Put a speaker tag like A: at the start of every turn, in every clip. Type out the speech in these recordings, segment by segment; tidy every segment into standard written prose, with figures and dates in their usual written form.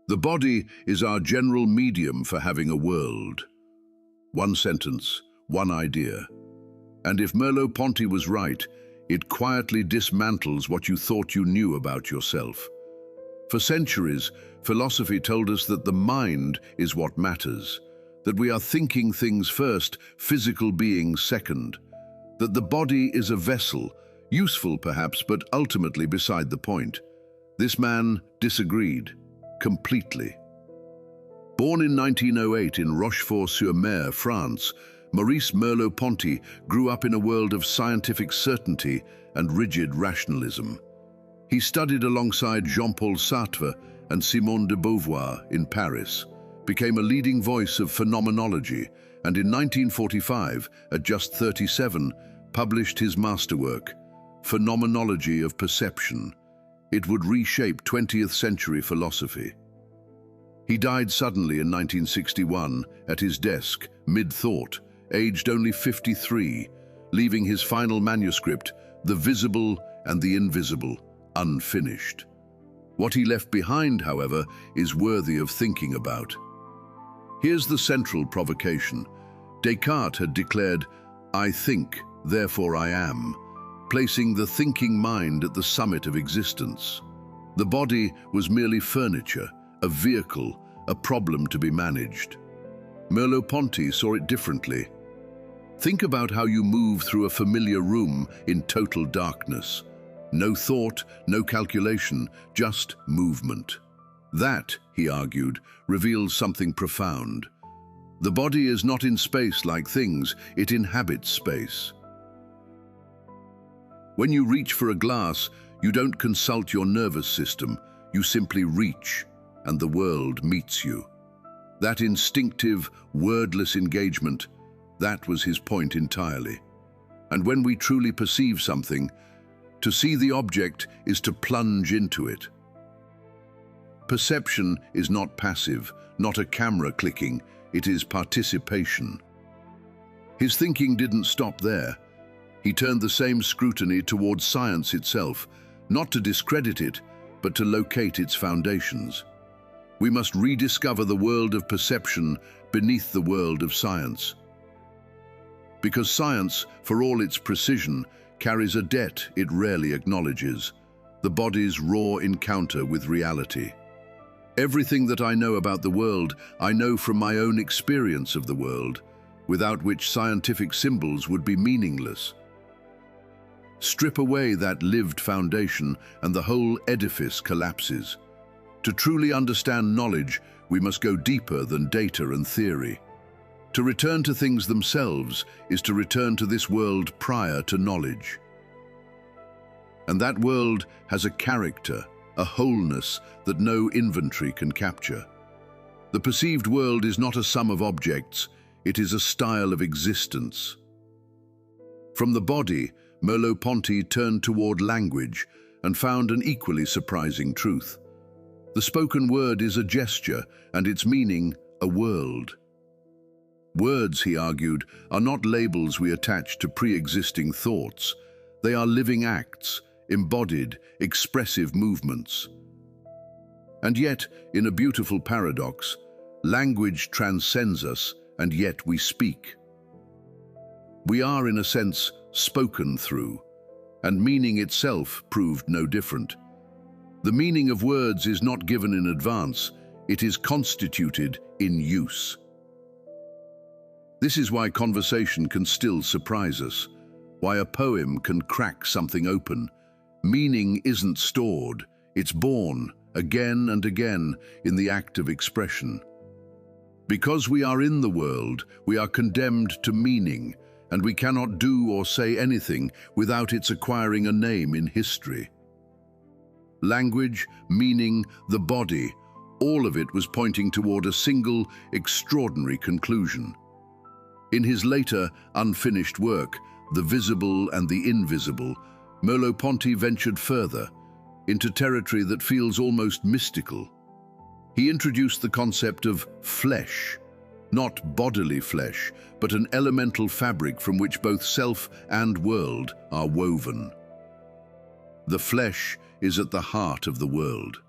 A: The body is our general medium for having a world. One sentence, one idea. And if Merleau-Ponty was right, it quietly dismantles what you thought you knew about yourself. For centuries, philosophy told us that the mind is what matters, that we are thinking things first, physical beings second, that the body is a vessel, useful perhaps, but ultimately beside the point. This man disagreed, completely. Born in 1908 in Rochefort-sur-Mer, France, Maurice Merleau-Ponty grew up in a world of scientific certainty and rigid rationalism. He studied alongside Jean-Paul Sartre and Simone de Beauvoir in Paris, became a leading voice of phenomenology, and in 1945, at just 37, published his masterwork, Phenomenology of Perception. It would reshape 20th century philosophy. He died suddenly in 1961 at his desk, mid-thought, aged only 53, leaving his final manuscript, The Visible and the Invisible, unfinished. What he left behind, however, is worthy of thinking about. Here's the central provocation. Descartes had declared, "I think, therefore I am," placing the thinking mind at the summit of existence. The body was merely furniture, a vehicle, a problem to be managed. Merleau-Ponty saw it differently. Think about how you move through a familiar room in total darkness. No thought, no calculation, just movement. That, he argued, reveals something profound. The body is not in space like things, it inhabits space. When you reach for a glass, you don't consult your nervous system, you simply reach, and the world meets you. That instinctive, wordless engagement, that was his point entirely. And when we truly perceive something, to see the object is to plunge into it. Perception is not passive, not a camera clicking, it is participation. His thinking didn't stop there. He turned the same scrutiny towards science itself, not to discredit it, but to locate its foundations. We must rediscover the world of perception beneath the world of science. Because science, for all its precision, carries a debt it rarely acknowledges, the body's raw encounter with reality. Everything that I know about the world, I know from my own experience of the world, without which scientific symbols would be meaningless. Strip away that lived foundation and the whole edifice collapses. To truly understand knowledge, we must go deeper than data and theory. To return to things themselves is to return to this world prior to knowledge. And that world has a character, a wholeness that no inventory can capture. The perceived world is not a sum of objects, it is a style of existence. From the body, Merleau-Ponty turned toward language and found an equally surprising truth. The spoken word is a gesture, and its meaning, a world. Words, he argued, are not labels we attach to pre-existing thoughts. They are living acts, embodied, expressive movements. And yet, in a beautiful paradox, language transcends us, and yet we speak. We are, in a sense, spoken through, and meaning itself proved no different. The meaning of words is not given in advance, it is constituted in use. This is why conversation can still surprise us, why a poem can crack something open. Meaning isn't stored, it's born, again and again, in the act of expression. Because we are in the world, we are condemned to meaning, and we cannot do or say anything without its acquiring a name in history. Language, meaning, the body, all of it was pointing toward a single, extraordinary conclusion. In his later, unfinished work, The Visible and the Invisible, Merleau-Ponty ventured further, into territory that feels almost mystical. He introduced the concept of flesh, not bodily flesh, but an elemental fabric from which both self and world are woven. The flesh is at the heart of the world.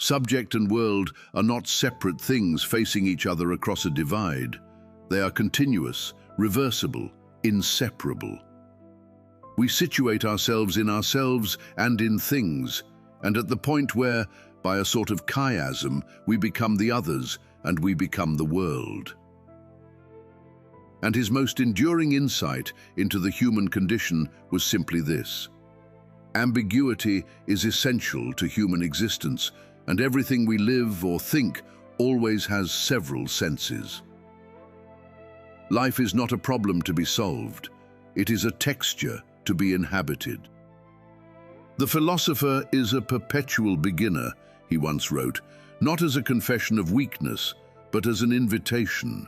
A: Subject and world are not separate things facing each other across a divide. They are continuous, reversible, inseparable. We situate ourselves in ourselves and in things, and at the point where, by a sort of chiasm, we become the others and we become the world. And his most enduring insight into the human condition was simply this: ambiguity is essential to human existence, and everything we live or think always has several senses. Life is not a problem to be solved. It is a texture to be inhabited. The philosopher is a perpetual beginner, he once wrote, not as a confession of weakness, but as an invitation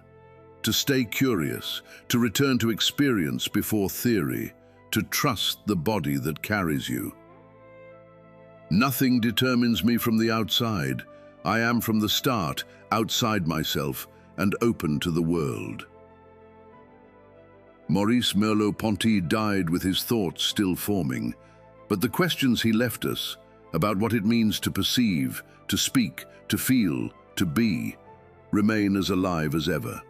A: to stay curious, to return to experience before theory, to trust the body that carries you. Nothing determines me from the outside. I am from the start, outside myself, and open to the world. Maurice Merleau-Ponty died with his thoughts still forming, but the questions he left us about what it means to perceive, to speak, to feel, to be, remain as alive as ever.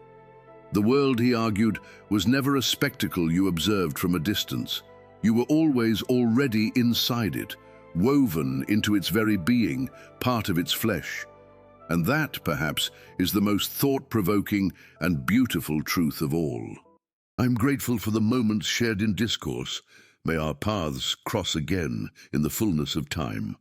A: The world, he argued, was never a spectacle you observed from a distance. You were always already inside it, woven into its very being, part of its flesh. And that, perhaps, is the most thought-provoking and beautiful truth of all. I'm grateful for the moments shared in discourse. May our paths cross again in the fullness of time.